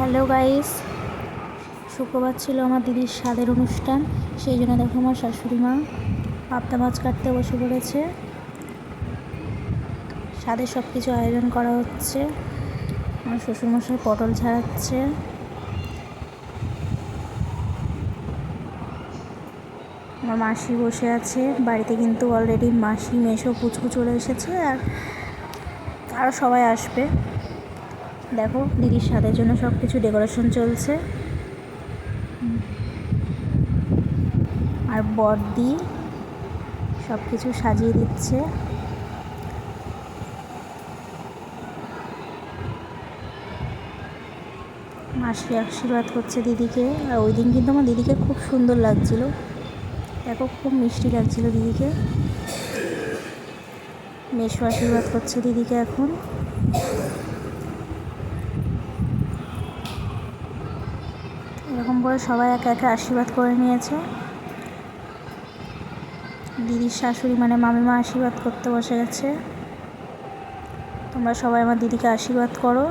Hello guys, শুক্রবার ছিল আমার দিদির স্বাদের অনুষ্ঠান। সেই জন্য দেখো আমার শাশুড়ি মা পাবদা মাছ কাটতে বসে পড়েছে। স্বাদের সব কিছু আয়োজন করা হচ্ছে। আমার শ্বশুরমশাই পটল ছাড়াচ্ছে। আমার মাসি বসে আছে বাড়িতে, কিন্তু অলরেডি মাসি মেসো পুচকু চলে এসেছে, আর আরও সবাই আসবে। দেখো দিদির স্বাদের জন্য সব কিছু ডেকোরেশন চলছে, আর বড়দি সব কিছু সাজিয়ে দিচ্ছে। মাসি আশীর্বাদ করছে দিদিকে। আর ওই দিন কিন্তু আমার দিদিকে খুব সুন্দর লাগছিল, দেখো খুব মিষ্টি লাগছিল দিদিকে। মেসো আশীর্বাদ করছে দিদিকে। এখন এরকম করে সবাই একে একে আশীর্বাদ করে নিয়েছে। দিদির শাশুড়ি মানে মামিমা আশীর্বাদ করতে বসে গেছে। তোমরা সবাই আমার দিদিকে আশীর্বাদ করো।